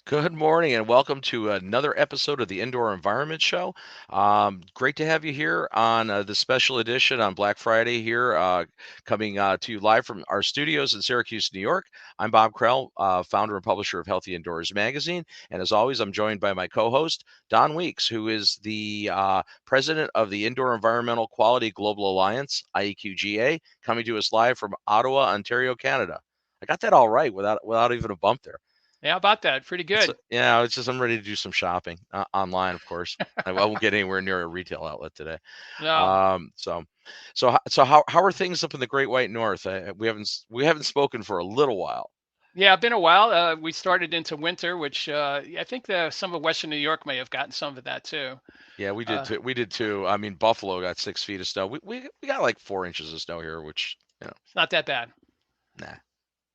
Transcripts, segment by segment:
Good morning and welcome to another episode of the Indoor Environment Show. Great to have you here on the special edition on Black Friday here, coming to you live from our studios in Syracuse, New York. I'm Bob Krell, founder and publisher of Healthy Indoors Magazine. And as always, I'm joined by my co-host, Don Weeks, who is the president of the Indoor Environmental Quality Global Alliance, IEQ-GA, coming to us live from Ottawa, Ontario, Canada. I got that all right without even a bump there. Yeah, about that. Pretty good. Yeah, it's just I'm ready to do some shopping online, of course. I won't get anywhere near a retail outlet today. No. So how are things up in the Great White North? We haven't spoken for a little while. Yeah, been a while. We started into winter, which I think some of Western New York may have gotten some of that too. Yeah, we did too. We did too. I mean, Buffalo got 6 feet of snow. We got like 4 inches of snow here, which it's not that bad. Nah.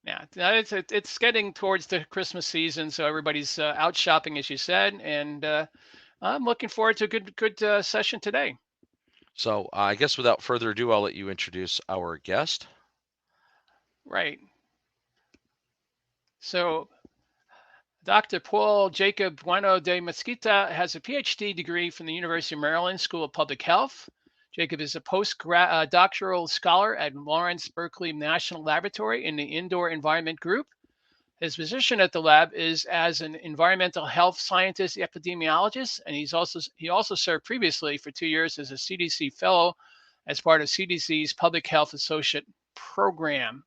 Yeah, it's getting towards the Christmas season, so everybody's out shopping, as you said, and I'm looking forward to a good session today. So I guess without further ado, I'll let you introduce our guest. Right. So Dr. Paul Jacob Bueno de Mesquita has a PhD degree from the University of Maryland School of Public Health. Jacob is a postdoctoral scholar at Lawrence Berkeley National Laboratory in the Indoor Environment Group. His position at the lab is as an environmental health scientist epidemiologist, and he also served previously for 2 years as a CDC fellow as part of CDC's Public Health Associate Program.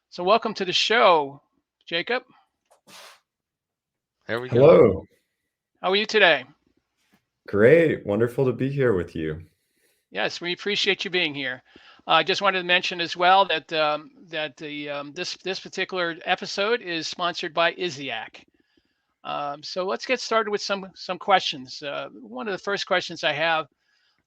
So welcome to the show, Jacob. There we go. Hello. How are you today? Great. Wonderful to be here with you. Yes, we appreciate you being here. I just wanted to mention as well that this particular episode is sponsored by ISIAQ. So let's get started with some questions. One of the first questions I have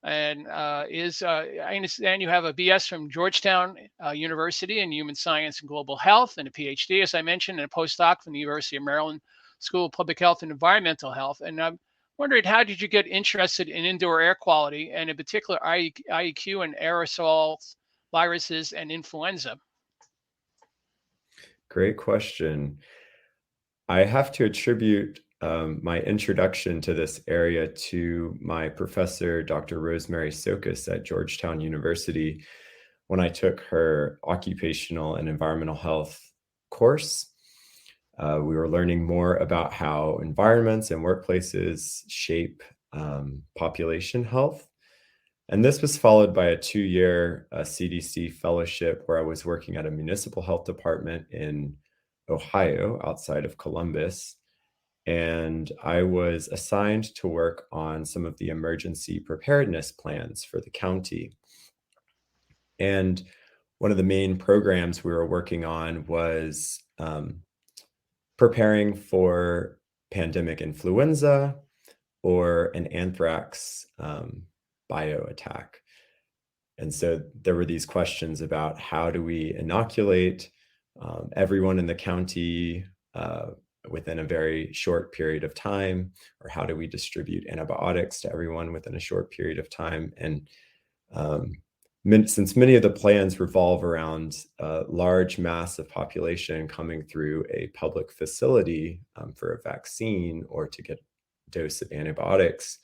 is I understand you have a BS from Georgetown University in Human Science and Global Health and a PhD, as I mentioned, and a postdoc from the University of Maryland School of Public Health and Environmental Health. And I'm wondering, how did you get interested in indoor air quality, and in particular IEQ and aerosols, viruses, and influenza? Great question. I have to attribute my introduction to this area to my professor, Dr. Rosemary Sokas at Georgetown University, when I took her occupational and environmental health course. We were learning more about how environments and workplaces shape population health. And this was followed by a 2-year CDC fellowship where I was working at a municipal health department in Ohio, outside of Columbus. And I was assigned to work on some of the emergency preparedness plans for the county. And one of the main programs we were working on was preparing for pandemic influenza or an anthrax bio attack. And so there were these questions about how do we inoculate everyone in the county within a very short period of time, or how do we distribute antibiotics to everyone within a short period of time? And since many of the plans revolve around a large mass of population coming through a public facility for a vaccine or to get a dose of antibiotics,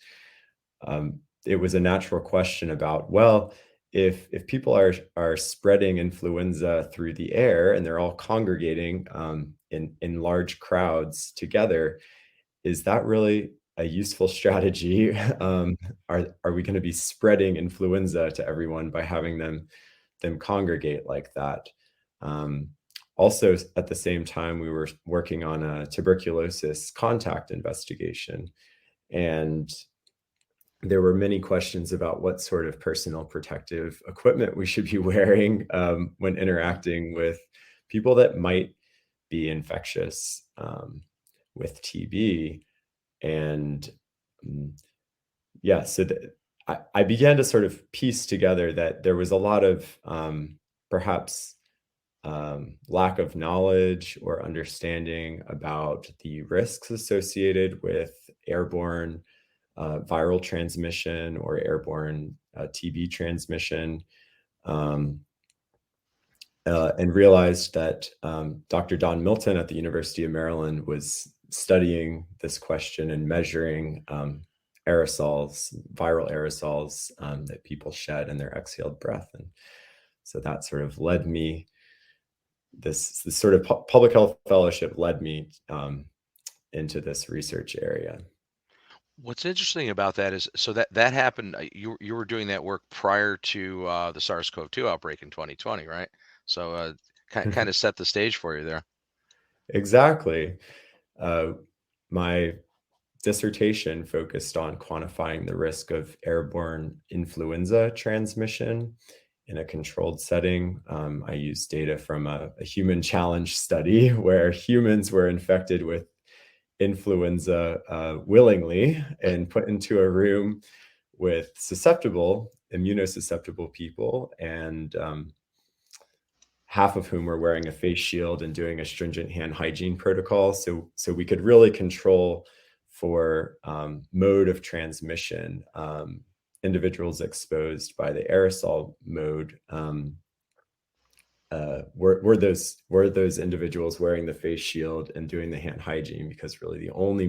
it was a natural question about, well, if people are spreading influenza through the air and they're all congregating in large crowds together, is that really a useful strategy? Are we going to be spreading influenza to everyone by having them congregate like that? Also, at the same time, we were working on a tuberculosis contact investigation, and there were many questions about what sort of personal protective equipment we should be wearing when interacting with people that might be infectious with TB. And so I began to sort of piece together that there was a lot of perhaps lack of knowledge or understanding about the risks associated with airborne viral transmission or airborne TB transmission, and realized that Dr. Don Milton at the University of Maryland was studying this question and measuring aerosols, viral aerosols that people shed in their exhaled breath. And so that sort of led me, this sort of public health fellowship led me into this research area. What's interesting about that is, so that happened. You were doing that work prior to the SARS-CoV-2 outbreak in 2020, right? So kind of set the stage for you there. Exactly. My dissertation focused on quantifying the risk of airborne influenza transmission in a controlled setting. I used data from a human challenge study where humans were infected with influenza willingly and put into a room with immunosusceptible people, and half of whom were wearing a face shield and doing a stringent hand hygiene protocol. So we could really control for mode of transmission. Individuals exposed by the aerosol mode were those individuals wearing the face shield and doing the hand hygiene, because really the only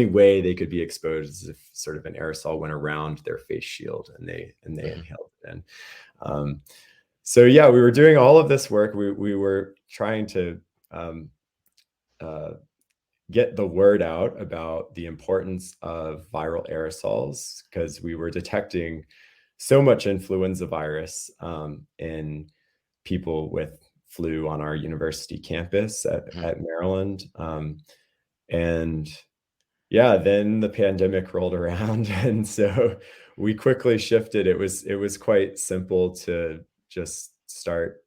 way they could be exposed is if sort of an aerosol went around their face shield and they inhaled it in. So yeah, we were doing all of this work. We were trying to get the word out about the importance of viral aerosols, because we were detecting so much influenza virus in people with flu on our university campus at Maryland. And yeah, then the pandemic rolled around, and so we quickly shifted. It was quite simple to just start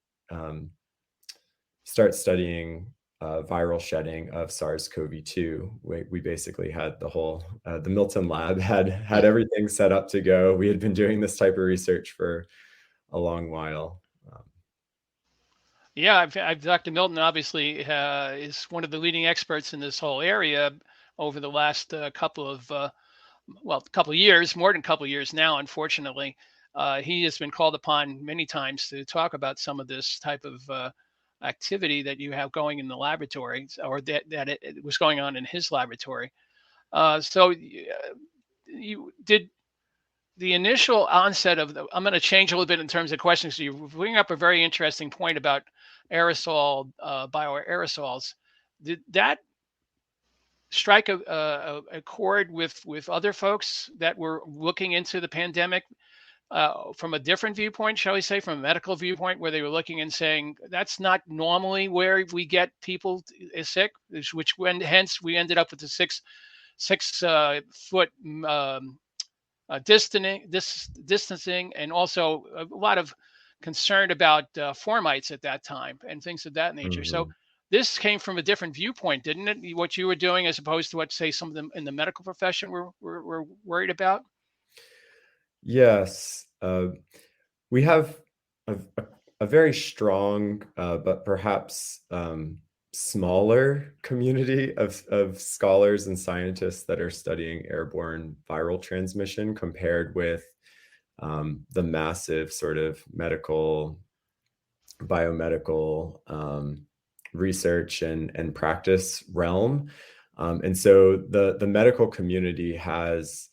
studying viral shedding of SARS-CoV-2. We basically had the Milton lab had everything set up to go. We had been doing this type of research for a long while. Yeah, Dr. Milton obviously is one of the leading experts in this whole area over the last couple of years, more than a couple of years now, unfortunately. He has been called upon many times to talk about some of this type of activity that you have going in the laboratory, or that it was going on in his laboratory. So you did the initial onset of I'm going to change a little bit in terms of questions. So you bring up a very interesting point about bioaerosols. Did that strike a chord with other folks that were looking into the pandemic from a different viewpoint, shall we say, from a medical viewpoint, where they were looking and saying that's not normally where we get people sick, hence we ended up with the six foot distancing, and also a lot of concern about formites at that time and things of that nature. Mm-hmm. So this came from a different viewpoint, didn't it? What you were doing as opposed to what, say, some of them in the medical profession were worried about? Yes. We have a very strong, but perhaps smaller community of scholars and scientists that are studying airborne viral transmission, compared with the massive sort of biomedical research and practice realm. And so the medical community has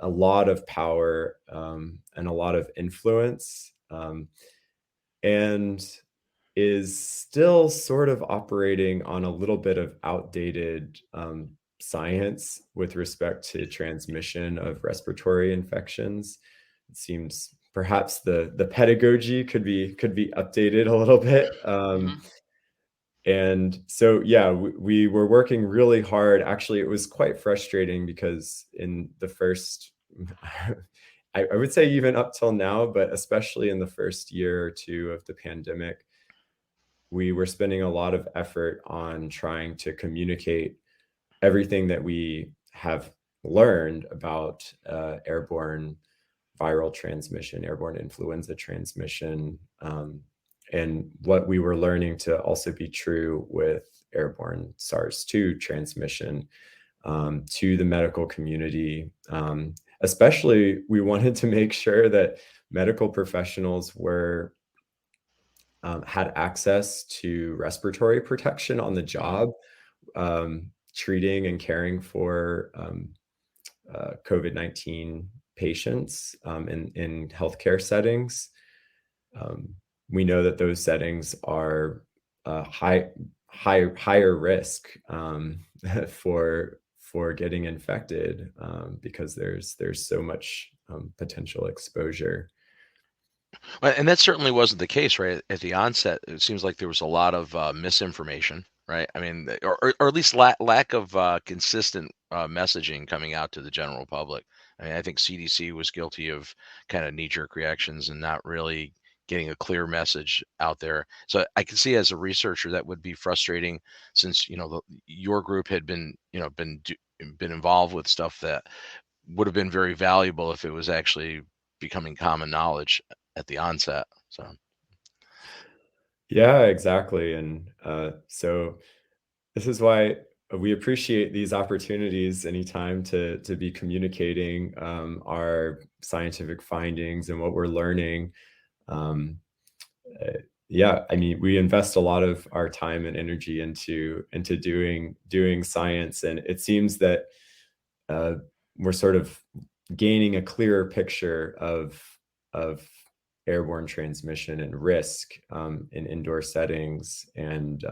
a lot of power and a lot of influence, and is still sort of operating on a little bit of outdated science with respect to transmission of respiratory infections. It seems perhaps the pedagogy could be updated a little bit. And so, yeah, we were working really hard. Actually, it was quite frustrating because in the first, I would say even up till now, but especially in the first year or two of the pandemic, we were spending a lot of effort on trying to communicate everything that we have learned about airborne viral transmission, airborne influenza transmission, and what we were learning to also be true with airborne SARS-2 transmission. to the medical community. Especially, we wanted to make sure that medical professionals were had access to respiratory protection on the job, treating and caring for COVID-19 patients in healthcare settings. We know that those settings are higher risk for getting infected because there's so much potential exposure. Well, and that certainly wasn't the case, right? At the onset, it seems like there was a lot of misinformation, right? I mean, or at least lack of consistent messaging coming out to the general public. I mean, I think CDC was guilty of kind of knee-jerk reactions and not really getting a clear message out there. So I can see as a researcher that would be frustrating, since your group had been involved with stuff that would have been very valuable if it was actually becoming common knowledge at the onset. So Yeah, exactly. And so this is why we appreciate these opportunities anytime to be communicating our scientific findings and what we're learning. Um, yeah, I mean, we invest a lot of our time and energy into doing science, and it seems that uh, we're sort of gaining a clearer picture of airborne transmission and risk in indoor settings, and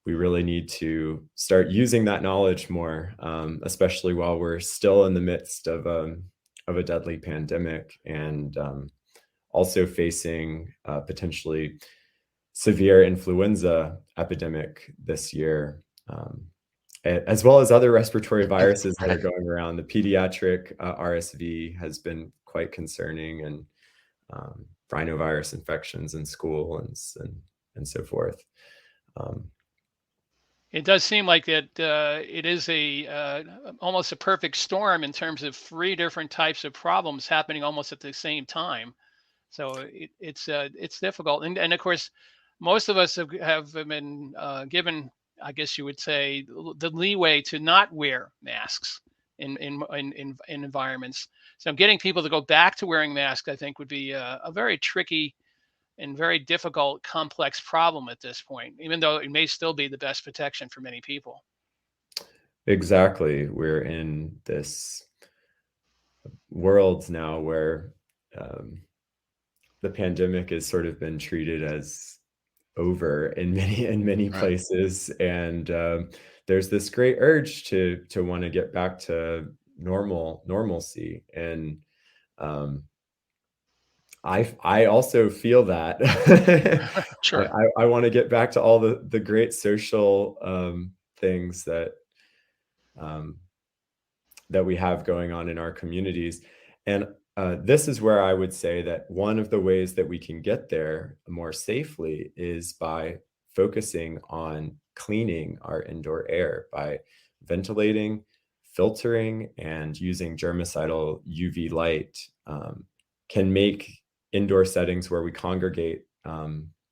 we really need to start using that knowledge more, especially while we're still in the midst of a deadly pandemic, and also facing potentially severe influenza epidemic this year, as well as other respiratory viruses that are going around. The pediatric RSV has been quite concerning, and rhinovirus infections in school and so forth. It does seem like that it is almost a perfect storm in terms of 3 different types of problems happening almost at the same time. So it's difficult, and of course, most of us have been given, I guess you would say, the leeway to not wear masks in environments. So getting people to go back to wearing masks, I think, would be a very tricky and very difficult, complex problem at this point, even though it may still be the best protection for many people. Exactly. We're in this world now where the pandemic has sort of been treated as over in many right. places, and there's this great urge to want to get back to normalcy, and I also feel that. Sure. I want to get back to all the great social things um, that we have going on in our communities. And this is where I would say that one of the ways that we can get there more safely is by focusing on cleaning our indoor air, by ventilating, filtering, and using germicidal UV light. Can make indoor settings where we congregate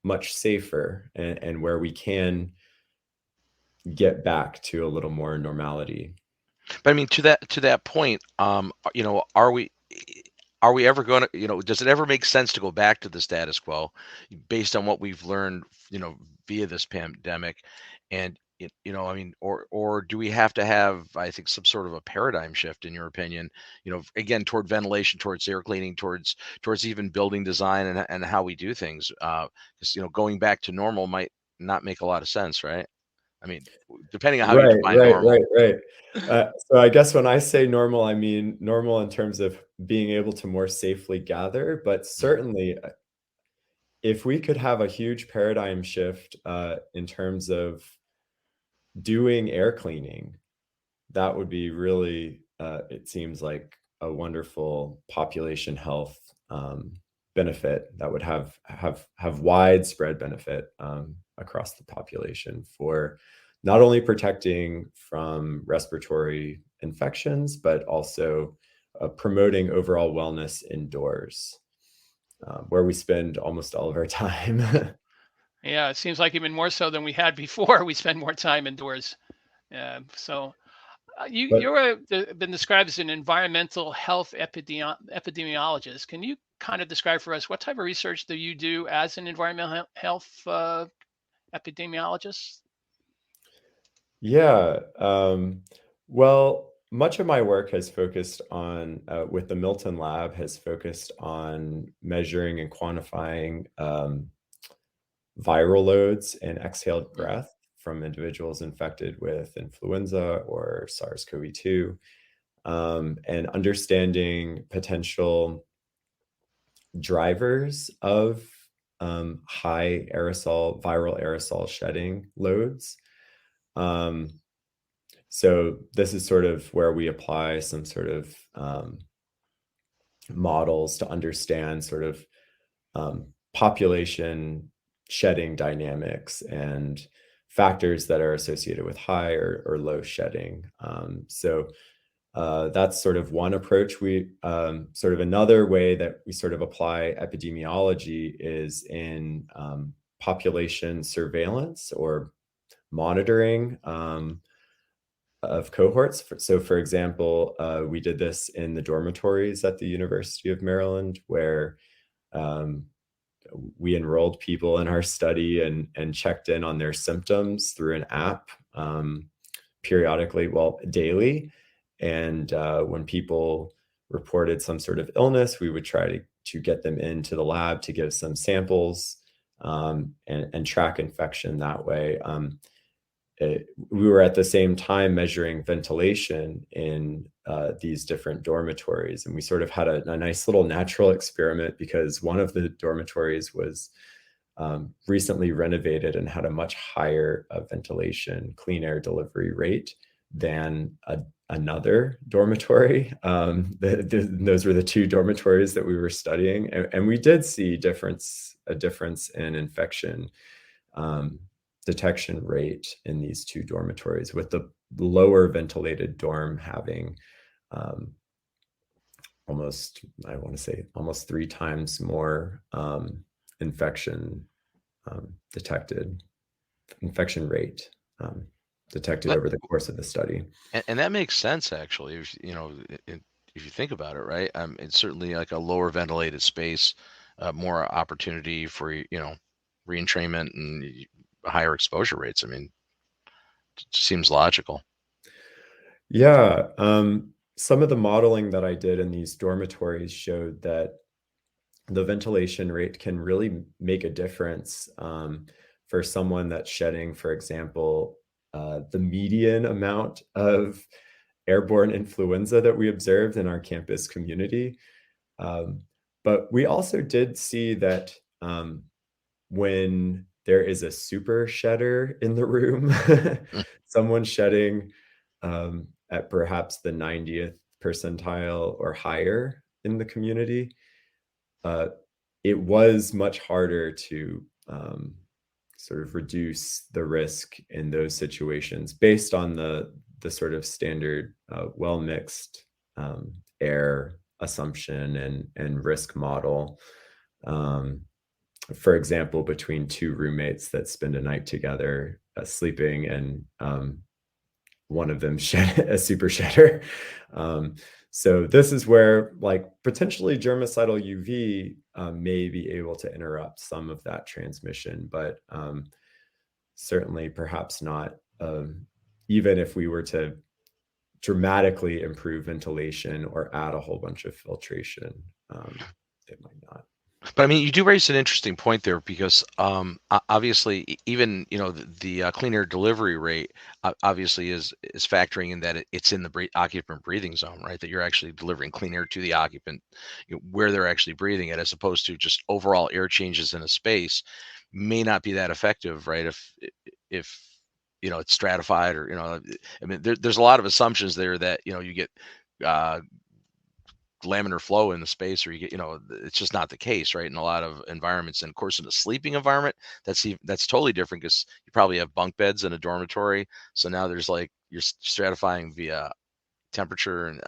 much safer, and where we can get back to a little more normality. But I mean, to that point, are we ever going to, does it ever make sense to go back to the status quo based on what we've learned, via this pandemic? And I mean, or do we have to have, I think, some sort of a paradigm shift, in your opinion, again, toward ventilation, towards air cleaning, towards even building design and how we do things? Because going back to normal might not make a lot of sense, right? I mean, depending on how you Right, define right, normal. right, right. So I guess when I say normal, I mean normal in terms of being able to more safely gather, but Mm, certainly if we could have a huge paradigm shift in terms of doing air cleaning, that would be really, it seems like a wonderful population health benefit that would have widespread benefit across the population, for not only protecting from respiratory infections, but also promoting overall wellness indoors, where we spend almost all of our time. Yeah, it seems like even more so than we had before. We spend more time indoors. So You're been described as an environmental health epidemiologist. Can you kind of describe for us what type of research do you do as an environmental health epidemiologist? Yeah. Well, much of my work has focused on, with the Milton Lab, has focused on measuring and quantifying viral loads and exhaled Mm. breath from individuals infected with influenza or SARS-CoV-2, and understanding potential drivers of high viral aerosol shedding loads. Um, so this is sort of where we apply some sort of models to understand sort of population shedding dynamics and factors that are associated with high or low shedding. That's sort of one approach. We sort of another way that we sort of apply epidemiology is in population surveillance or monitoring of cohorts. So, for example, we did this in the dormitories at the University of Maryland, where um, we enrolled people in our study and checked in on their symptoms through an app periodically, well, daily. And when people reported some sort of illness, we would try to get them into the lab to give some samples and track infection that way. We were at the same time measuring ventilation in these different dormitories. And we sort of had a nice little natural experiment because one of the dormitories was recently renovated and had a much higher ventilation, clean air delivery rate than another dormitory. Those were the two dormitories that we were studying. And we did see a difference in infection detection rate in these two dormitories, with the lower ventilated dorm having almost 3 times more infection detected, infection rate detected But over the course of the study. and that makes sense actually. If you think about it, right? It's certainly like a lower ventilated space, more opportunity for reentrainment and higher exposure rates. I mean, it just seems logical. Yeah, some of the modeling that I did in these dormitories showed that the ventilation rate can really make a difference for someone that's shedding, for example, the median amount of airborne influenza that we observed in our campus community. Um, but we also did see that when there is a super shedder in the room, Mm. someone shedding at perhaps the 90th percentile or higher in the community, uh, it was much harder to sort of reduce the risk in those situations based on the sort of standard well mixed air assumption and risk model. Um, for example, between two roommates that spend a night together sleeping, and one of them shed a super shedder. Um, so this is where, like, potentially germicidal UV may be able to interrupt some of that transmission, but certainly perhaps not. Even if we were to dramatically improve ventilation or add a whole bunch of filtration, it might not. But I mean, you do raise an interesting point there because obviously, even the clean air delivery rate obviously is factoring in that it's in the occupant breathing zone, right? That you're actually delivering clean air to the occupant, where they're actually breathing it, as opposed to just overall air changes in a space may not be that effective, right? If it's stratified, or I mean, there's a lot of assumptions there that you get uh, laminar flow in the space, or you get it's just not the case, right, in a lot of environments. And of course, in a sleeping environment, that's totally different, because you probably have bunk beds in a dormitory, so now there's like you're stratifying via temperature. And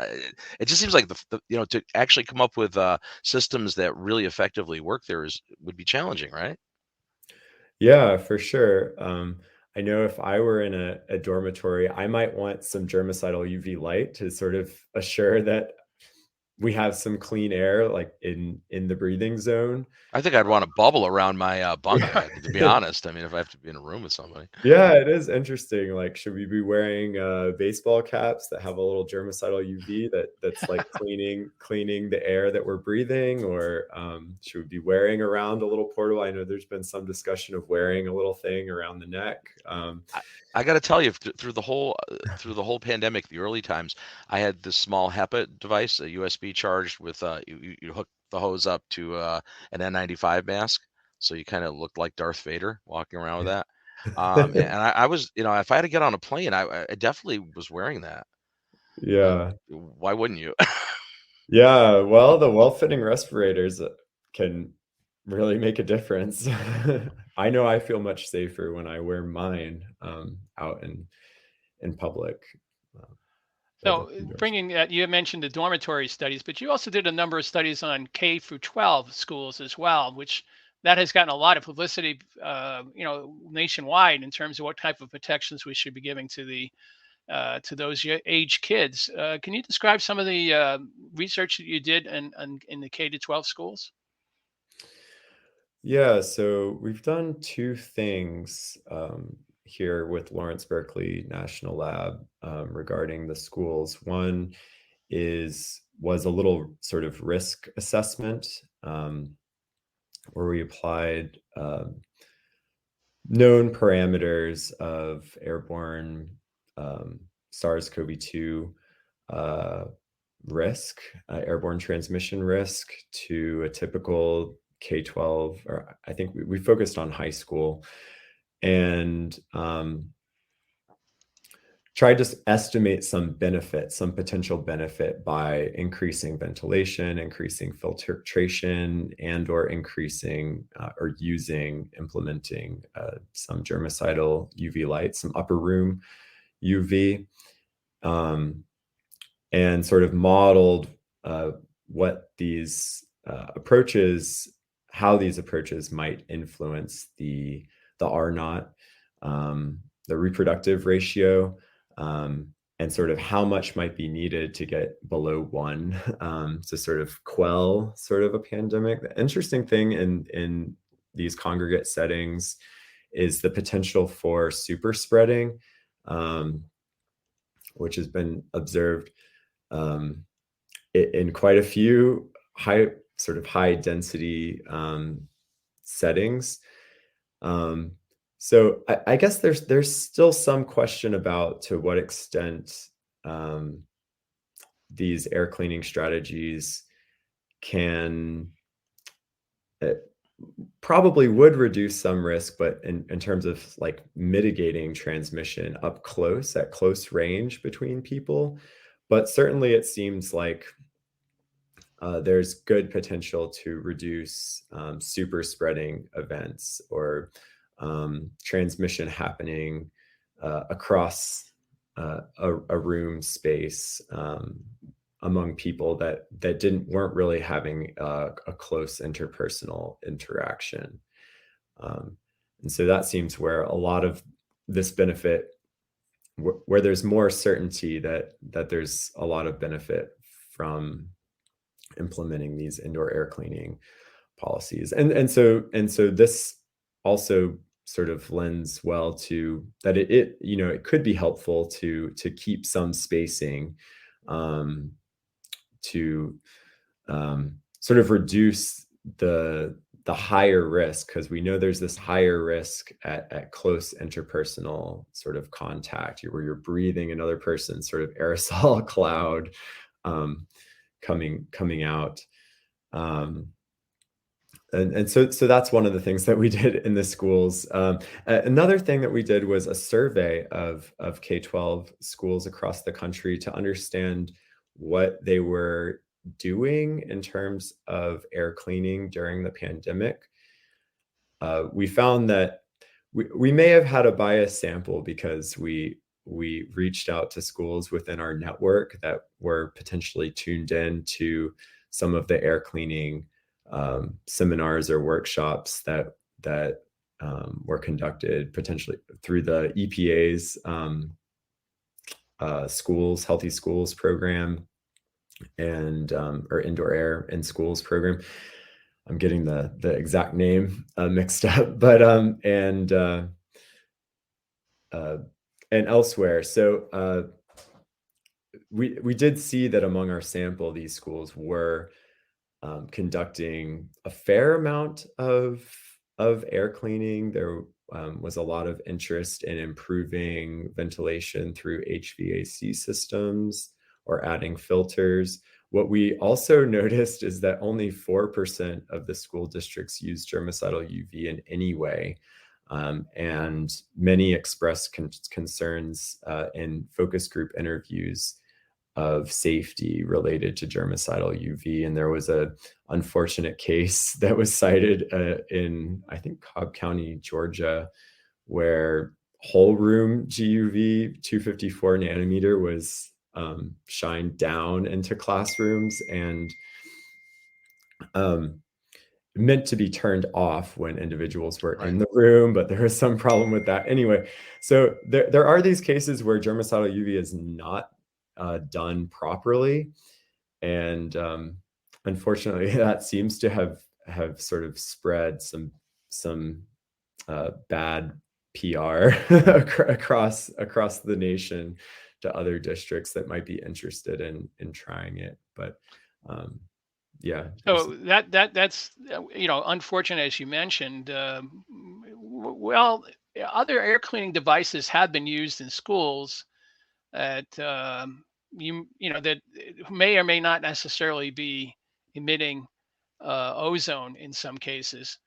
it just seems like to actually come up with systems that really effectively work there would be challenging, right? Yeah, for sure. I know if I were in a dormitory, I might want some germicidal UV light to sort of assure that we have some clean air, like in the breathing zone. I think I'd want a bubble around my bunk Yeah. bed, to be honest. I mean, if I have to be in a room with somebody. Yeah, it is interesting. Like, should we be wearing baseball caps that have a little germicidal UV that's like cleaning the air that we're breathing, or should we be wearing around a little portable? I know there's been some discussion of wearing a little thing around the neck. I got to tell you, through the whole pandemic, the early times, I had this small HEPA device, a USB charged with you hook the hose up to an N95 mask, so you kind of looked like Darth Vader walking around with that. And I was, if I had to get on a plane, I definitely was wearing that. Yeah. Why wouldn't you? Yeah, well, the well-fitting respirators can really make a difference. I know I feel much safer when I wear mine out in public. So bringing that, you mentioned the dormitory studies, but you also did a number of studies on K through 12 schools as well, which that has gotten a lot of publicity, nationwide in terms of what type of protections we should be giving to those age kids. Can you describe some of the research that you did in the K to 12 schools? Yeah, so we've done two things here with Lawrence Berkeley National Lab regarding the schools. One was a little sort of risk assessment where we applied known parameters of airborne SARS-CoV-2 risk, airborne transmission risk to a typical K-12, or I think we focused on high school, and tried to estimate some benefit, some potential benefit by increasing ventilation, increasing filtration, and or increasing or implementing some germicidal UV light, some upper room UV, and sort of modeled what these approaches, how these approaches might influence the R naught, the reproductive ratio, and sort of how much might be needed to get below 1 to sort of quell sort of a pandemic. The interesting thing in these congregate settings is the potential for super spreading, which has been observed in quite a few high density settings. So I guess there's still some question about to what extent these air cleaning strategies can probably would reduce some risk, but in terms of like mitigating transmission up close, at close range between people. But certainly it seems like there's good potential to reduce super spreading events or transmission happening across a room space among people that weren't really having a close interpersonal interaction. And so that seems where a lot of this benefit, where there's more certainty that there's a lot of benefit from implementing these indoor air cleaning policies. And so this also sort of lends well to that it could be helpful to keep some spacing to sort of reduce the higher risk, because we know there's this higher risk at close interpersonal sort of contact where you're breathing another person's sort of aerosol cloud coming out. And so that's one of the things that we did in the schools. Another thing that we did was a survey of K-12 schools across the country to understand what they were doing in terms of air cleaning during the pandemic. We found that we may have had a biased sample because we reached out to schools within our network that were potentially tuned in to some of the air cleaning seminars or workshops that were conducted potentially through the EPA's schools, healthy schools program, and or indoor air in schools program. I'm getting the exact name mixed up, but and elsewhere. So we did see that among our sample, these schools were conducting a fair amount of air cleaning. There was a lot of interest in improving ventilation through HVAC systems or adding filters. What we also noticed is that only 4% of the school districts use germicidal UV in any way. And many expressed concerns in focus group interviews of safety related to germicidal UV. And there was a unfortunate case that was cited in, I think, Cobb County, Georgia, where whole room GUV 254 nanometer was shined down into classrooms and meant to be turned off when individuals were in the room, but there was some problem with that. Anyway, so there are these cases where germicidal UV is not done properly, and unfortunately, that seems to have sort of spread some bad PR across the nation to other districts that might be interested in trying it. But yeah. So that's unfortunate, as you mentioned. Well, other air cleaning devices have been used in schools that that may or may not necessarily be emitting ozone in some cases.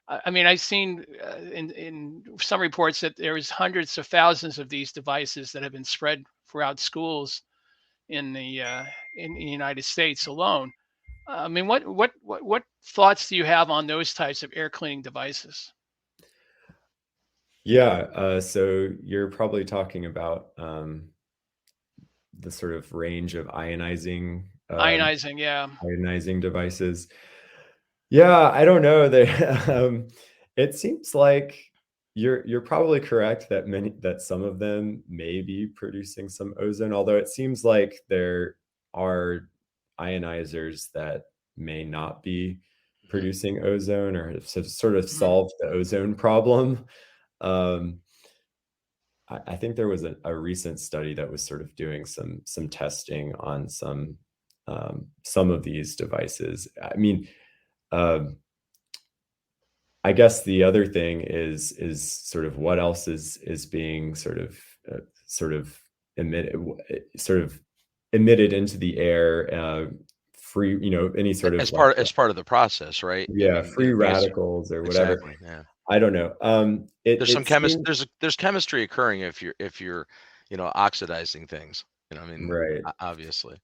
I mean, I've seen in some reports that there's hundreds of thousands of these devices that have been spread throughout schools in the United States alone. I mean, what thoughts do you have on those types of air cleaning devices? Yeah, so you're probably talking about the sort of range of ionizing devices. Yeah, I don't know. It seems like you're probably correct that some of them may be producing some ozone, although it seems like there are ionizers that may not be producing ozone or have sort of solved the ozone problem. I think there was a recent study that was sort of doing some testing on some of these devices. I mean, I guess the other thing is sort of what else is being sort of emitted into the air, free, any sort of as part of the process, right? Yeah, free radicals or whatever. Exactly, yeah. I don't know. There's some there's chemistry occurring if you're oxidizing things. I mean, right. Obviously.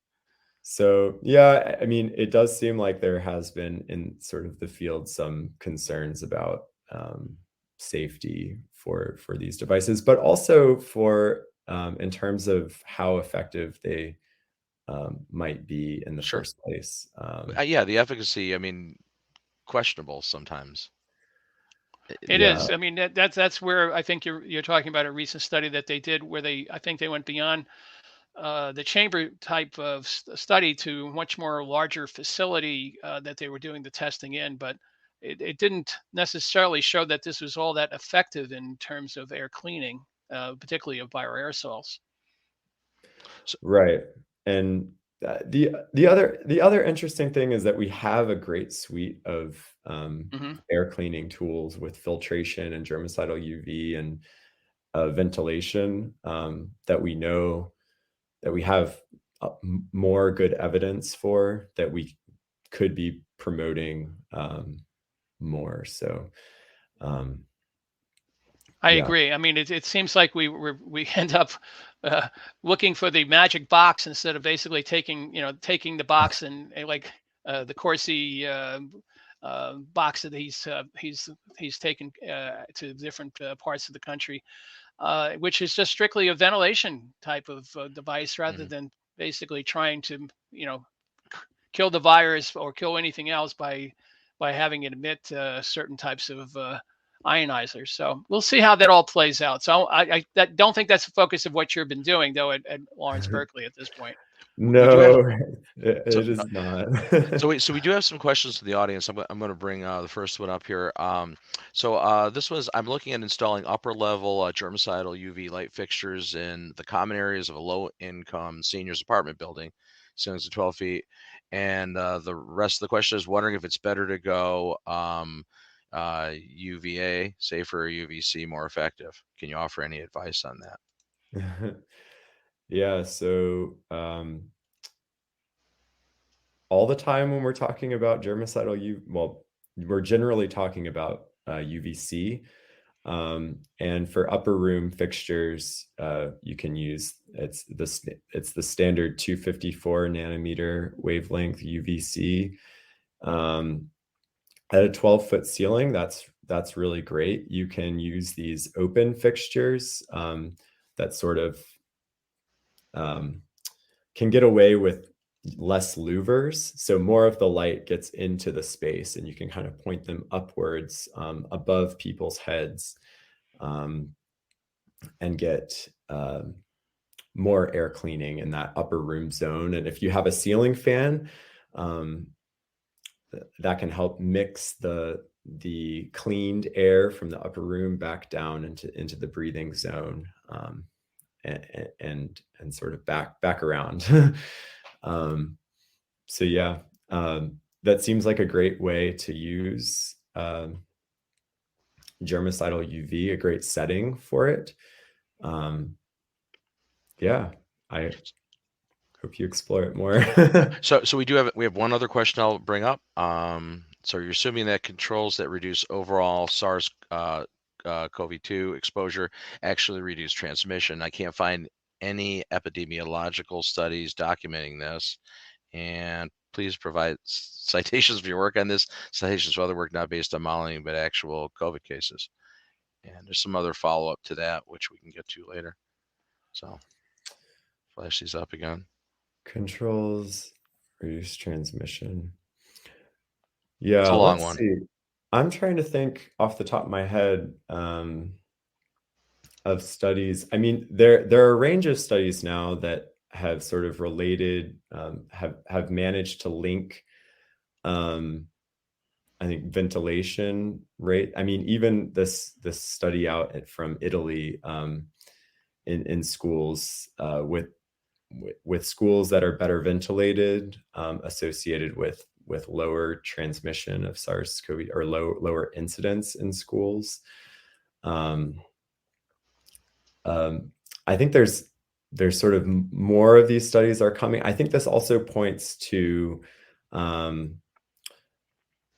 So yeah, I mean, it does seem like there has been in sort of the field some concerns about safety for these devices, but also for in terms of how effective they might be in the first place. Yeah, the efficacy, I mean, questionable sometimes. It is. I mean, that's where I think you're talking about a recent study that they did where I think they went beyond the chamber type of study to a much more larger facility that they were doing the testing in, but it didn't necessarily show that this was all that effective in terms of air cleaning, particularly of bioaerosols. Right. And the other interesting thing is that we have a great suite of air cleaning tools with filtration and germicidal UV and ventilation that we know that we have more good evidence for, that we could be promoting more. So I agree. I mean, it seems like we end up looking for the magic box instead of basically taking the box and like the Corsi box that he's taken to different parts of the country, which is just strictly a ventilation type of device rather than basically trying to kill the virus or kill anything else by by having it emit certain types of ionizers. So we'll see how that all plays out. So I don't think that's the focus of what you've been doing, though, at Lawrence Berkeley at this point. We do have No, it so, is not. so we do have some questions to the audience. I'm going to bring the first one up here. This was, I'm looking at installing upper level germicidal UV light fixtures in the common areas of a low income seniors apartment building, ceilings of 12 feet. And the rest of the question is wondering if it's better to go UVA, safer, or UVC, more effective. Can you offer any advice on that? Yeah, so all the time when we're talking about germicidal well, we're generally talking about UVC. And for upper room fixtures, you can use, it's the standard 254 nanometer wavelength UVC. At a 12-foot ceiling, that's really great. You can use these open fixtures that sort of can get away with less louvers. So more of the light gets into the space and you can kind of point them upwards above people's heads and get more air cleaning in that upper room zone. And if you have a ceiling fan, that can help mix the cleaned air from the upper room back down into the breathing zone. And sort of back around. So yeah, that seems like a great way to use germicidal UV, a great setting for it. Yeah, I hope you explore it more. So we have one other question I'll bring up. So you're assuming that controls that reduce overall SARS CoV-2 exposure actually reduce transmission. I can't find any epidemiological studies documenting this. And please provide citations of your work on this, citations of other work not based on modeling, but actual COVID cases. And there's some other follow-up to that, which we can get to later. So flash these up again. Controls reduce transmission. Yeah, it's a long let's one. see. I'm trying to think off the top of my head of studies. I mean, there are a range of studies now that have sort of related, have managed to link, I think, ventilation rate. I mean, even this study out from Italy in schools with schools that are better ventilated, associated with lower transmission of SARS-CoV or lower incidence in schools. I think there's sort of more of these studies are coming. I think this also points to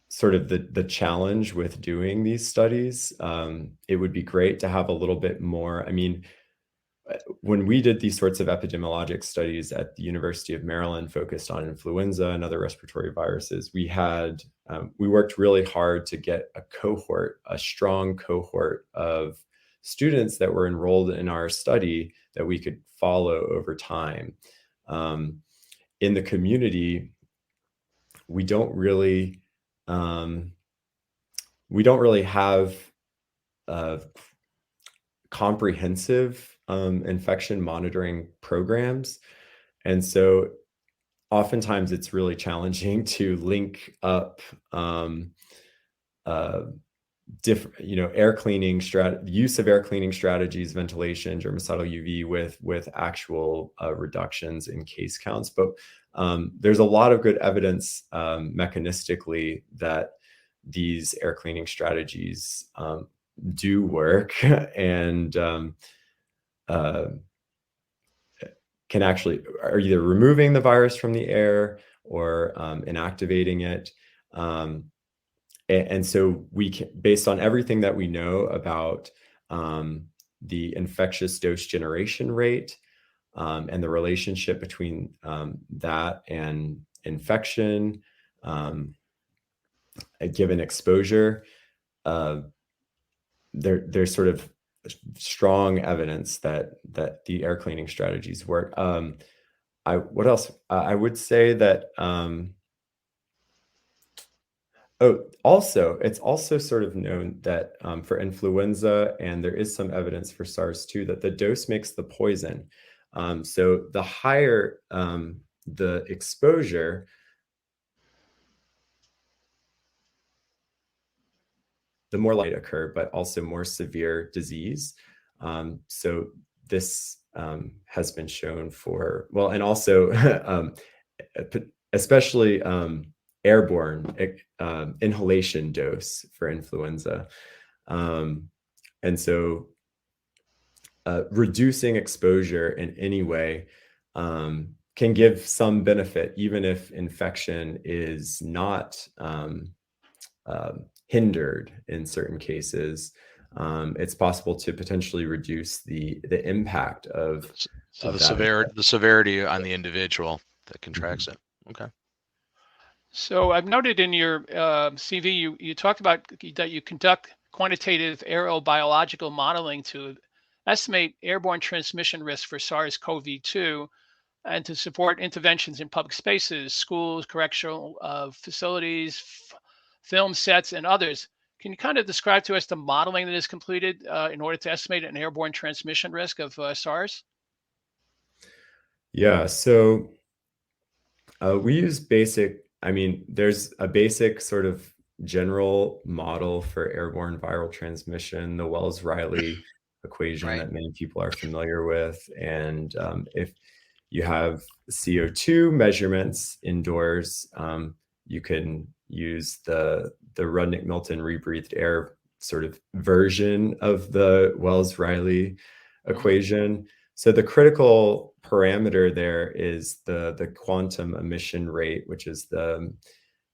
sort of the challenge with doing these studies. It would be great to have a little bit more. I mean, when we did these sorts of epidemiologic studies at the University of Maryland focused on influenza and other respiratory viruses, we worked really hard to get a strong cohort of students that were enrolled in our study that we could follow over time. In the community, we don't really have comprehensive infection monitoring programs. And so oftentimes it's really challenging to link up different, air cleaning use of air cleaning strategies, ventilation, germicidal UV with actual reductions in case counts. But there's a lot of good evidence mechanistically that these air cleaning strategies do work and can actually are either removing the virus from the air or inactivating it. And so we can, based on everything that we know about the infectious dose generation rate and the relationship between that and infection, a given exposure, there's sort of strong evidence that the air cleaning strategies work. What else? I would say that, It's also sort of known that for influenza, and there is some evidence for SARS too, that the dose makes the poison. So the higher the exposure, the more likely to occur, but also more severe disease. So this has been shown for, well, and also especially airborne inhalation dose for influenza. And so reducing exposure in any way can give some benefit, even if infection is not hindered in certain cases. It's possible to potentially reduce the impact of So the that. severity on the individual that contracts it. Okay. So I've noted in your CV, you talked about that you conduct quantitative aerobiological modeling to estimate airborne transmission risk for SARS-CoV-2 and to support interventions in public spaces, schools, correctional facilities, film sets, and others. Can you kind of describe to us the modeling that is completed in order to estimate an airborne transmission risk of SARS? Yeah, so we use there's a basic sort of general model for airborne viral transmission, the Wells-Riley equation Right. that many people are familiar with. And if you have CO2 measurements indoors, you can use the Rudnick-Milton rebreathed air sort of version of the Wells-Riley equation. So the critical parameter there is the quantum emission rate, which is the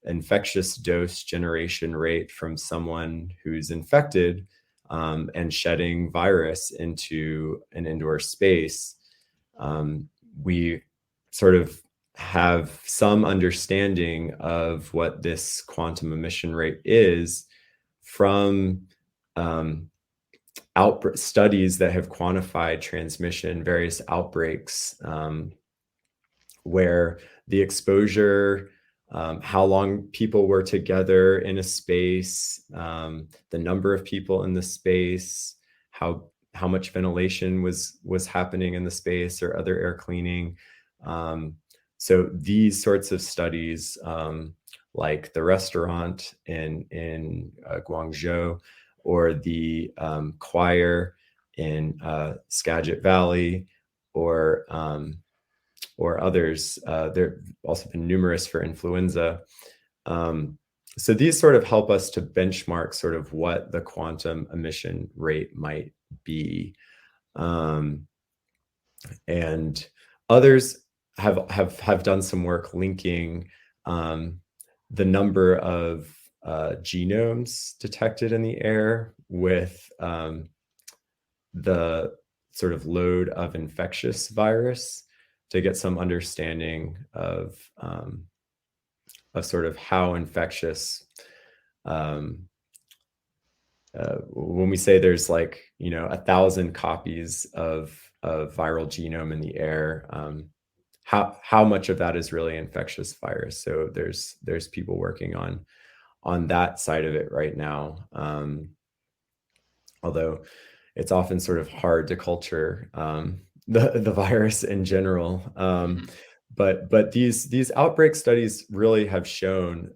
infectious dose generation rate from someone who's infected and shedding virus into an indoor space. We sort of have some understanding of what this quantum emission rate is from studies that have quantified transmission, various outbreaks, where the exposure, how long people were together in a space, the number of people in the space, how much ventilation was happening in the space or other air cleaning. So these sorts of studies, like the restaurant in Guangzhou, or the choir in Skagit Valley, or others. There have also been numerous for influenza. So these sort of help us to benchmark sort of what the quantum emission rate might be. And others have done some work linking the number of genomes detected in the air with the sort of load of infectious virus to get some understanding of sort of how infectious. When we say there's 1,000 copies of viral genome in the air, how much of that is really infectious virus? So there's people working on that side of it right now. Although it's often sort of hard to culture the virus in general. But these outbreak studies really have shown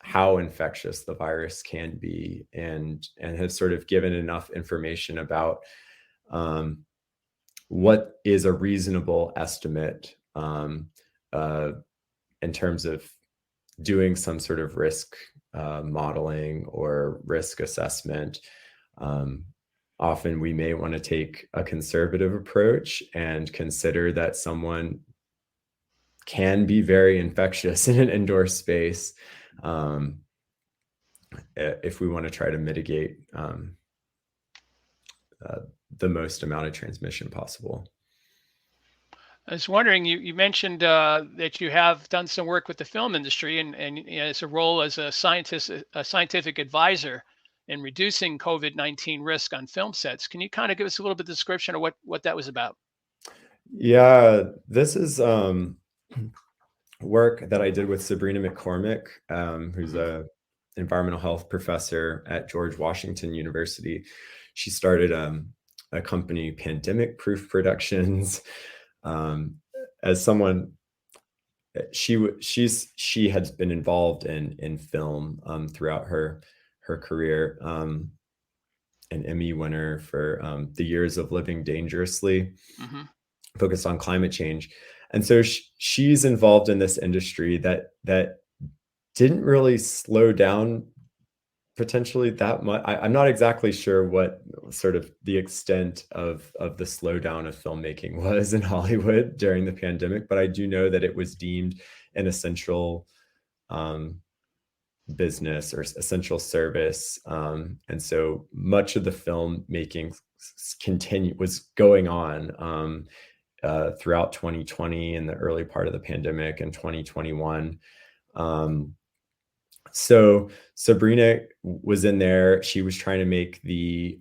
how infectious the virus can be, and have sort of given enough information about what is a reasonable estimate in terms of doing some sort of risk modeling or risk assessment. Often we may want to take a conservative approach and consider that someone can be very infectious in an indoor space if we want to try to mitigate the most amount of transmission possible. I was wondering, you mentioned that you have done some work with the film industry, and it's a role as a scientific advisor in reducing COVID-19 risk on film sets. Can you kind of give us a little bit of description of what that was about? Yeah, this is work that I did with Sabrina McCormick, who's a environmental health professor at George Washington University. She started a company, Pandemic Proof Productions. As someone, she had been involved in film throughout her career. An Emmy winner for The Years of Living Dangerously, focused on climate change. And so she's involved in this industry that didn't really slow down potentially that much. I'm not exactly sure what sort of the extent of the slowdown of filmmaking was in Hollywood during the pandemic, but I do know that it was deemed an essential business or essential service. And so much of the filmmaking was going on throughout 2020 and the early part of the pandemic and 2021. So Sabrina was in there. She was trying to make the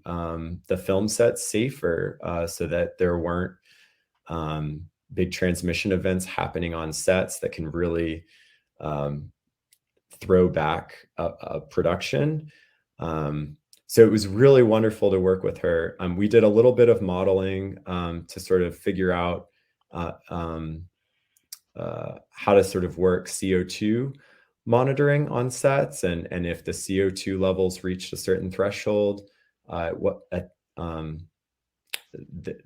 film sets safer so that there weren't big transmission events happening on sets that can really throw back a production. So it was really wonderful to work with her. We did a little bit of modeling to sort of figure out how to sort of work CO2 monitoring on sets, and if the CO2 levels reached a certain threshold, then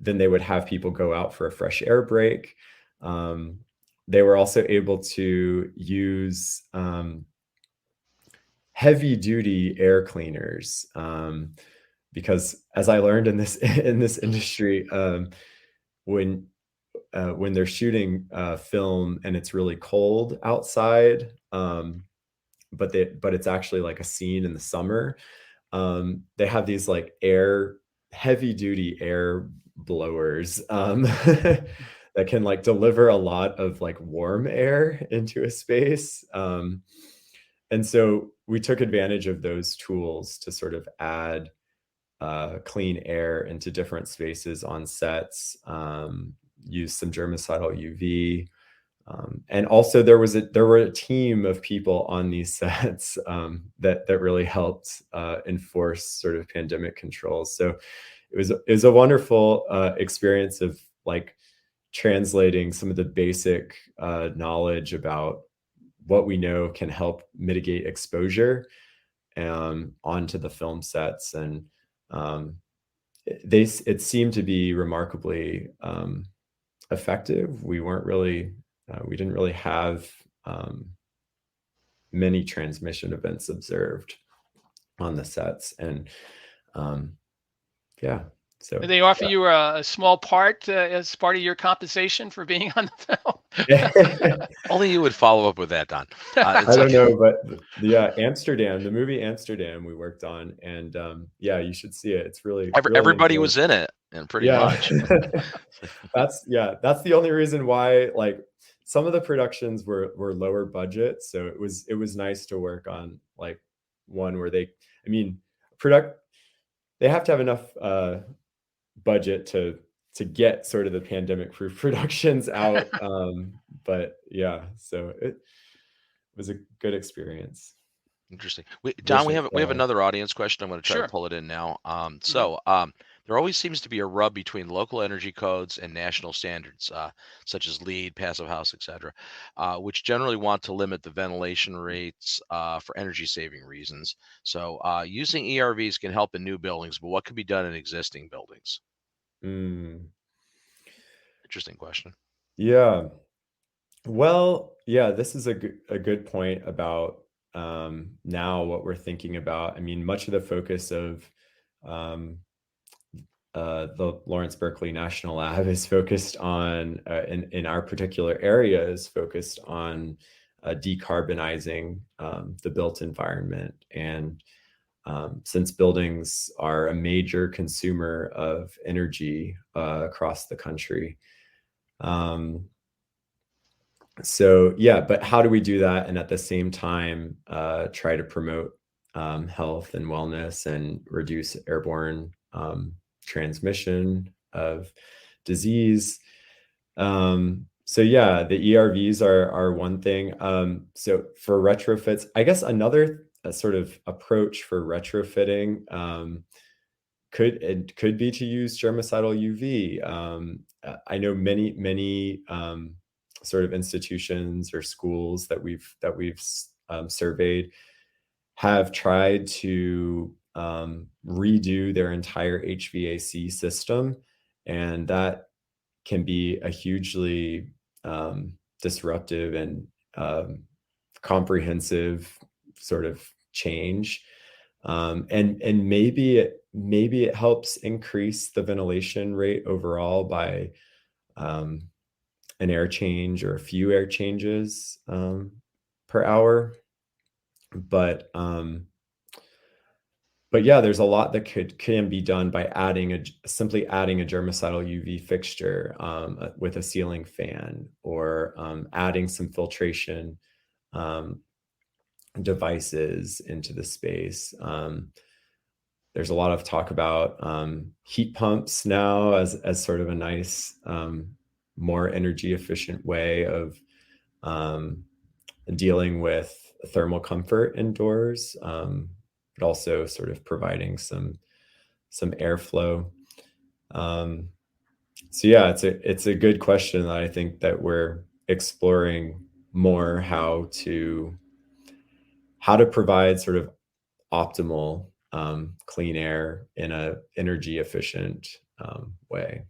they would have people go out for a fresh air break. They were also able to use heavy duty air cleaners because, as I learned in this industry, when they're shooting film and it's really cold outside, but it's actually like a scene in the summer, they have these like heavy duty air blowers that can like deliver a lot of like warm air into a space. And so we took advantage of those tools to sort of add clean air into different spaces on sets, use some germicidal UV. And also there were a team of people on these sets that really helped enforce sort of pandemic controls. So it was a wonderful experience of like translating some of the basic knowledge about what we know can help mitigate exposure onto the film sets. And it seemed to be remarkably effective. We didn't really have many transmission events observed on the sets. And yeah. So did they offer you a small part as part of your compensation for being on the film? Yeah. Only you would follow up with that, Don. I don't know, but the movie Amsterdam we worked on, and yeah, you should see it. It's really Everybody was in it, and pretty much. That's the only reason why, like, some of the productions were lower budget, so it was nice to work on like one where they have to have enough budget to get sort of the pandemic proof productions out. But yeah, so it was a good experience. Interesting. Don, we have another audience question. I'm going to try Sure. to pull it in now. There always seems to be a rub between local energy codes and national standards, such as LEED, Passive House, etc., which generally want to limit the ventilation rates for energy saving reasons. So using ERVs can help in new buildings, but what can be done in existing buildings? Interesting question. Yeah. Well, yeah, this is a good point about now what we're thinking about. I mean, much of the focus of the Lawrence Berkeley National Lab is focused on, in our particular area, is focused on decarbonizing the built environment. And since buildings are a major consumer of energy across the country, so yeah, but how do we do that and at the same time try to promote health and wellness and reduce airborne transmission of disease? So yeah, the ERVs are one thing. So for retrofits, I guess another sort of approach for retrofitting could be to use germicidal UV. I know many sort of institutions or schools that we've surveyed have tried to redo their entire HVAC system, and that can be a hugely disruptive and comprehensive sort of change. And maybe it helps increase the ventilation rate overall by an air change or a few air changes per hour. But yeah, there's a lot that can be done by simply adding a germicidal UV fixture with a ceiling fan, or adding some filtration devices into the space. There's a lot of talk about heat pumps now as sort of a nice, more energy efficient way of dealing with thermal comfort indoors, but also sort of providing some airflow. So yeah, it's a good question that I think that we're exploring more, how to provide sort of optimal clean air in a energy efficient way.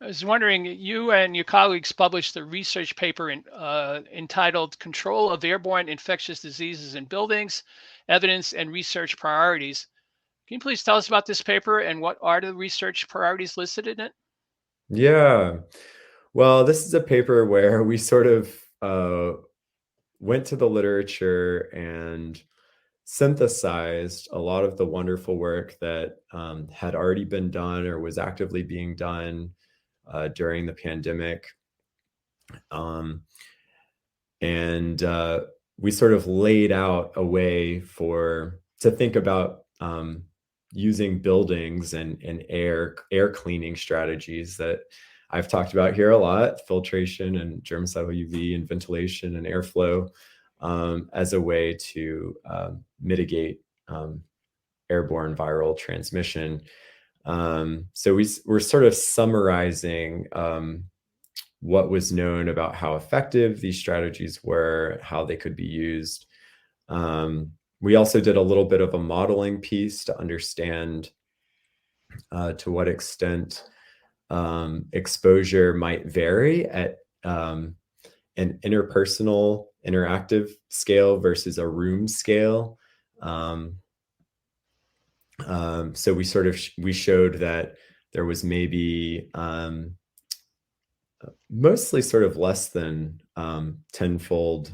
I was wondering, you and your colleagues published a research paper entitled Control of Airborne Infectious Diseases in Buildings, Evidence and Research Priorities. Can you please tell us about this paper and what are the research priorities listed in it? Yeah. Well, this is a paper where we sort of went to the literature and synthesized a lot of the wonderful work that had already been done or was actively being done during the pandemic. And we sort of laid out a way to think about using buildings and air cleaning strategies that I've talked about here a lot: filtration and germicidal UV and ventilation and airflow, as a way to mitigate airborne viral transmission. So we're sort of summarizing what was known about how effective these strategies were, how they could be used. We also did a little bit of a modeling piece to understand to what extent exposure might vary at an interpersonal, interactive scale versus a room scale. So we showed that there was maybe mostly sort of less than tenfold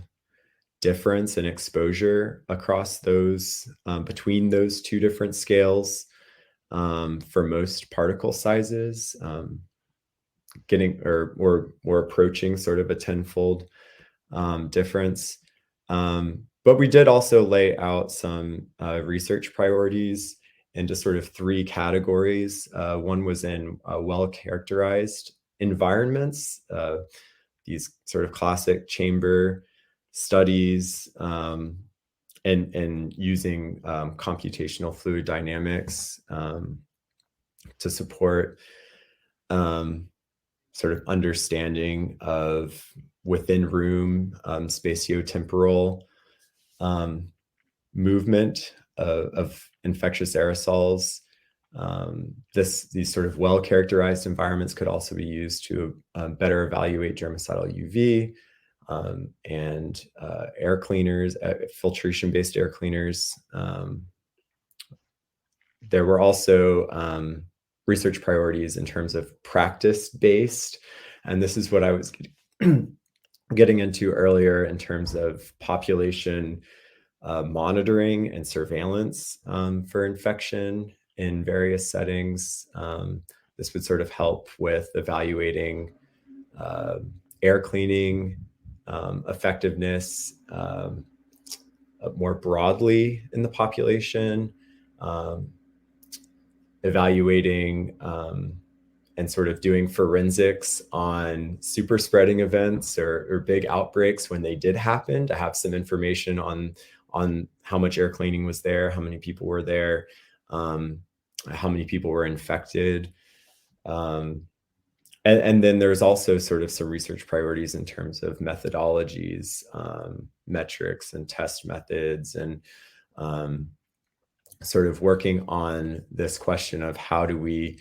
difference in exposure across those between those two different scales for most particle sizes, getting or approaching sort of a tenfold difference. But we did also lay out some research priorities into sort of three categories. One was in well-characterized environments, these sort of classic chamber studies, and using computational fluid dynamics to support sort of understanding of within room spatiotemporal movement of infectious aerosols. These sort of well-characterized environments could also be used to better evaluate germicidal UV and air cleaners, filtration-based air cleaners. There were also research priorities in terms of practice-based, and this is what I was getting into earlier in terms of population monitoring and surveillance for infection in various settings. This would sort of help with evaluating air cleaning effectiveness more broadly in the population, evaluating and sort of doing forensics on super spreading events or big outbreaks when they did happen, to have some information on how much air cleaning was there, how many people were there, how many people were infected. And then there's also sort of some research priorities in terms of methodologies, metrics and test methods, and sort of working on this question of how do we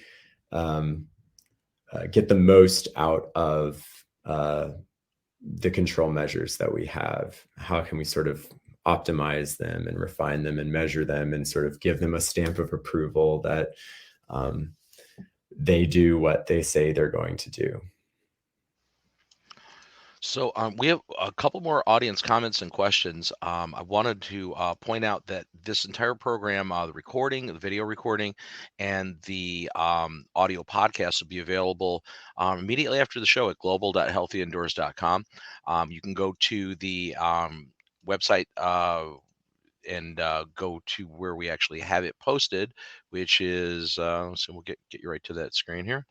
get the most out of the control measures that we have? How can we sort of optimize them and refine them and measure them and sort of give them a stamp of approval that they do what they say they're going to do? So we have a couple more audience comments and questions. I wanted to point out that this entire program, the recording, the video recording, and the audio podcast will be available immediately after the show at global.healthyindoors.com. You can go to the website and go to where we actually have it posted, which is, so we'll get you right to that screen here.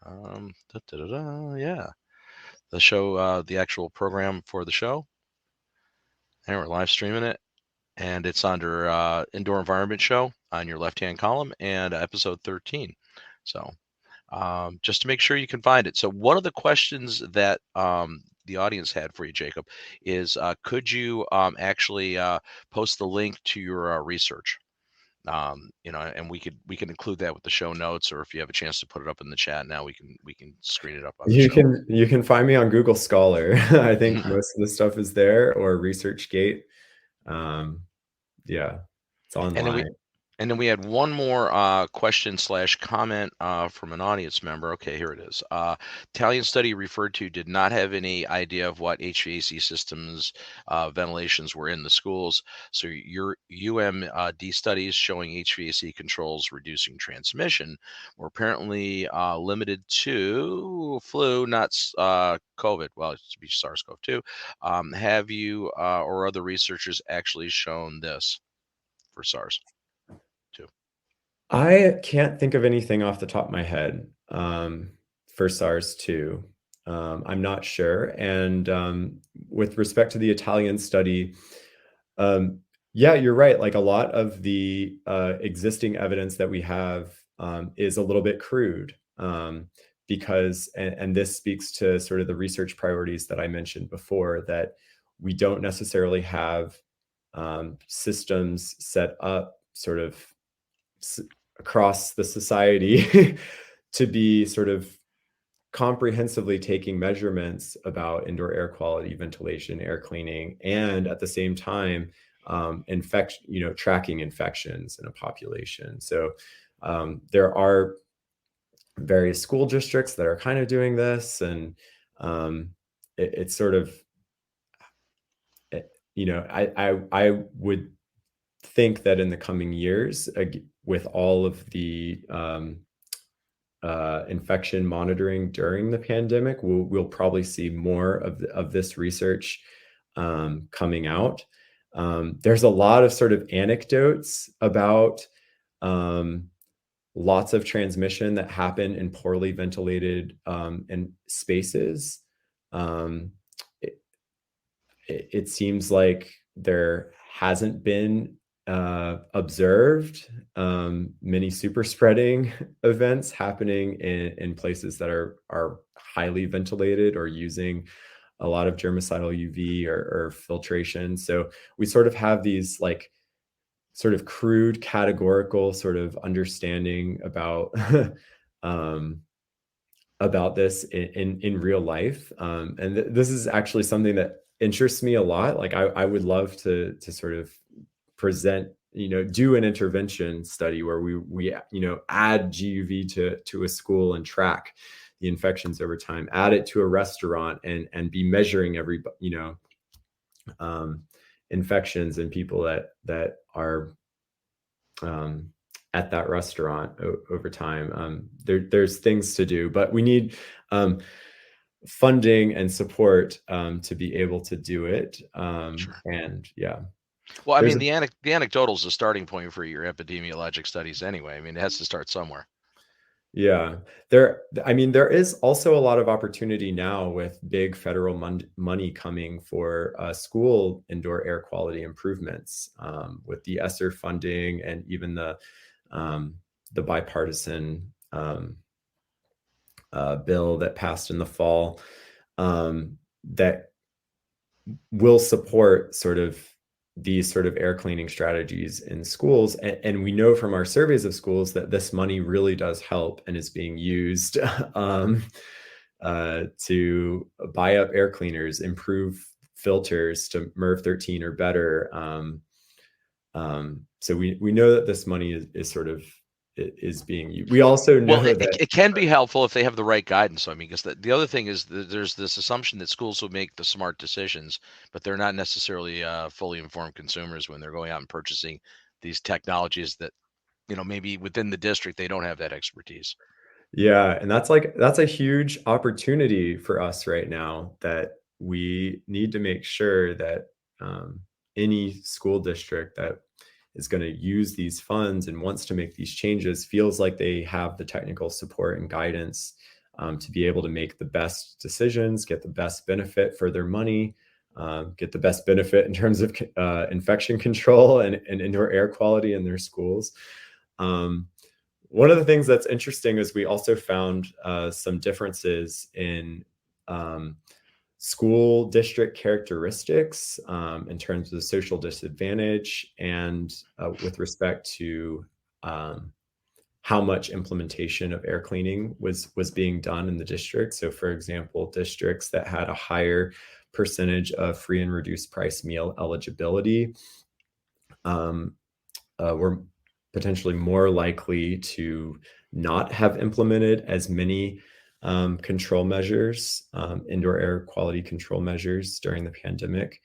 Yeah. The show, the actual program for the show. And we're live streaming it. And it's under Indoor Environment Show on your left-hand column and episode 13. So just to make sure you can find it. So one of the questions that the audience had for you, Jacob, is could you actually post the link to your research? And we can include that with the show notes, or if you have a chance to put it up in the chat now, we can screen it up on the show. You can find me on Google Scholar. I think most of the stuff is there, or ResearchGate. Yeah, it's online. And then we had one more question/comment from an audience member. Okay, here it is. Italian study referred to did not have any idea of what HVAC systems ventilations were in the schools. So your UMD studies showing HVAC controls reducing transmission were apparently limited to flu, not COVID. Well, it should be SARS-CoV-2. Have you or other researchers actually shown this for SARS? I can't think of anything off the top of my head for SARS-2. I'm not sure. And with respect to the Italian study, yeah, you're right. Like, a lot of the existing evidence that we have is a little bit crude, because, and this speaks to sort of the research priorities that I mentioned before, that we don't necessarily have systems set up sort of across the society to be sort of comprehensively taking measurements about indoor air quality, ventilation, air cleaning, and at the same time, tracking infections in a population. So there are various school districts that are kind of doing this, and it's sort of, I would think that in the coming years, with all of the infection monitoring during the pandemic, we'll probably see more of this research coming out. There's a lot of sort of anecdotes about lots of transmission that happen in poorly ventilated spaces. It seems like there hasn't been observed many super spreading events happening in places that are highly ventilated or using a lot of germicidal UV or filtration. So we sort of have these like sort of crude categorical sort of understanding about about this in real life. And this is actually something that interests me a lot. Like, I would love to sort of present, do an intervention study where we add GUV to a school and track the infections over time, add it to a restaurant and be measuring every, infections in people that are at that restaurant over time. There's things to do, but we need funding and support to be able to do it. Sure. And yeah. Well, I mean, the anecdotal is the starting point for your epidemiologic studies anyway. I mean, it has to start somewhere. Yeah, I mean, there is also a lot of opportunity now with big federal money coming for school indoor air quality improvements, with the ESSER funding and even the bipartisan bill that passed in the fall, that will support these sort of air cleaning strategies in schools. And we know from our surveys of schools that this money really does help and is being used to buy up air cleaners, improve filters to MERV 13 or better. So we know that this money is being used. We also Well, know that. it can be helpful if they have the right guidance. So, I mean, because the other thing is there's this assumption that schools will make the smart decisions, but they're not necessarily fully informed consumers when they're going out and purchasing these technologies that, maybe within the district, they don't have that expertise. Yeah, and that's a huge opportunity for us right now, that we need to make sure that any school district that is going to use these funds and wants to make these changes feels like they have the technical support and guidance to be able to make the best decisions, get the best benefit for their money, get the best benefit in terms of infection control and indoor air quality in their schools. One of the things that's interesting is we also found some differences in school district characteristics in terms of social disadvantage and with respect to how much implementation of air cleaning was being done in the district. So, for example, districts that had a higher percentage of free and reduced price meal eligibility were potentially more likely to not have implemented as many control measures, indoor air quality control measures during the pandemic.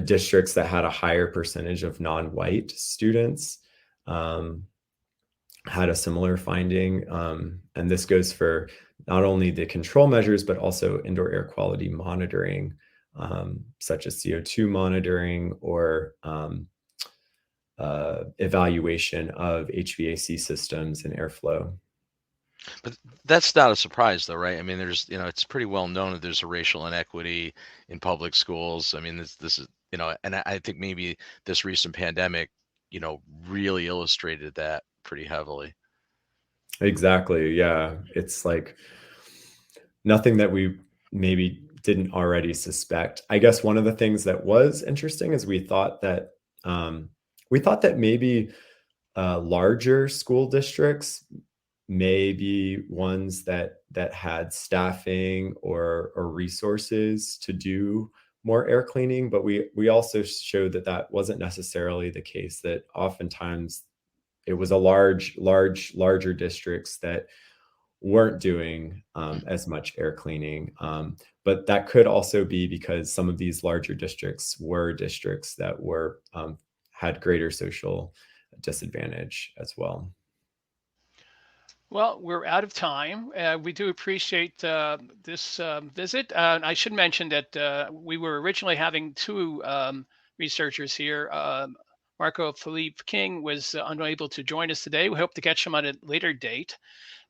Districts that had a higher percentage of non-white students had a similar finding. And this goes for not only the control measures, but also indoor air quality monitoring, such as CO2 monitoring or evaluation of HVAC systems and airflow. But that's not a surprise, though, right? I mean, it's pretty well known that there's a racial inequity in public schools. I mean, this is, and I think maybe this recent pandemic, really illustrated that pretty heavily. Exactly. Yeah. It's like nothing that we maybe didn't already suspect. I guess one of the things that was interesting is we thought that maybe larger school districts may be ones that had staffing or resources to do more air cleaning, but we also showed that wasn't necessarily the case, that oftentimes it was a larger districts that weren't doing as much air cleaning. But that could also be because some of these larger districts were districts that had greater social disadvantage as well. Well, we're out of time. We do appreciate this visit. I should mention that we were originally having two researchers here. Marco Philippe King was unable to join us today. We hope to catch him on a later date.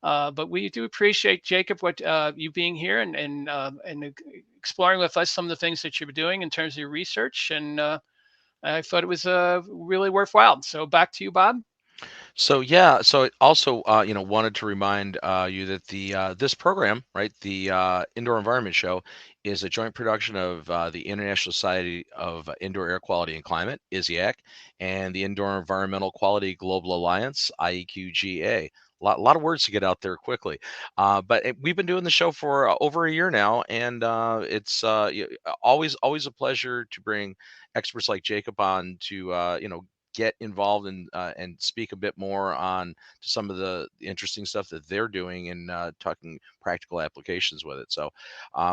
But we do appreciate, Jacob, what you being here and exploring with us some of the things that you're doing in terms of your research. And I thought it was really worthwhile. So back to you, Bob. So yeah, so also wanted to remind you that the this program, right, the Indoor Environment Show, is a joint production of the International Society of Indoor Air Quality and Climate (ISIAQ) and the Indoor Environmental Quality Global Alliance (IEQ-GA). Lot of words to get out there quickly, but we've been doing the show for over a year now, and it's always a pleasure to bring experts like Jacob on to get involved and speak a bit more on to some of the interesting stuff that they're doing and talking practical applications with it. So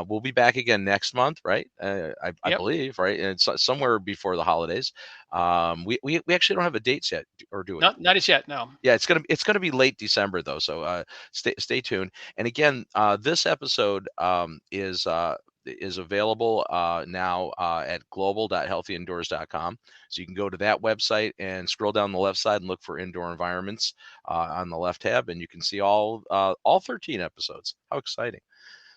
we'll be back again next month, right? I Yep. believe, right? And it's somewhere before the holidays. We actually don't have a date yet, or do we? Not as yet. No. Yeah, it's gonna be late December though, so stay tuned. And again, this episode is is available now at global.healthyindoors.com. So you can go to that website and scroll down the left side and look for indoor environments on the left tab, and you can see all 13 episodes. How exciting!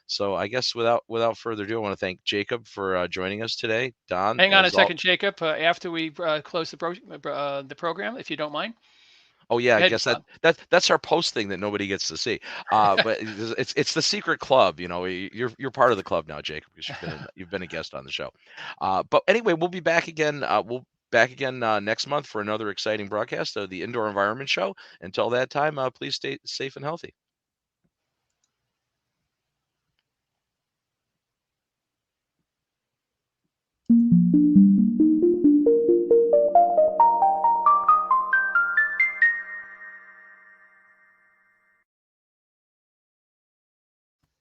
So I guess without further ado, I want to thank Jacob for joining us today. Don, Hang on a as all. second, Jacob. After we close the program, if you don't mind. Oh yeah, Go I ahead. guess that's our post thing that nobody gets to see. But it's the secret club. You know, you're part of the club now, Jacob, because you've been a guest on the show. But anyway, we'll be back again. Next month for another exciting broadcast of the Indoor Environment Show. Until that time, please stay safe and healthy.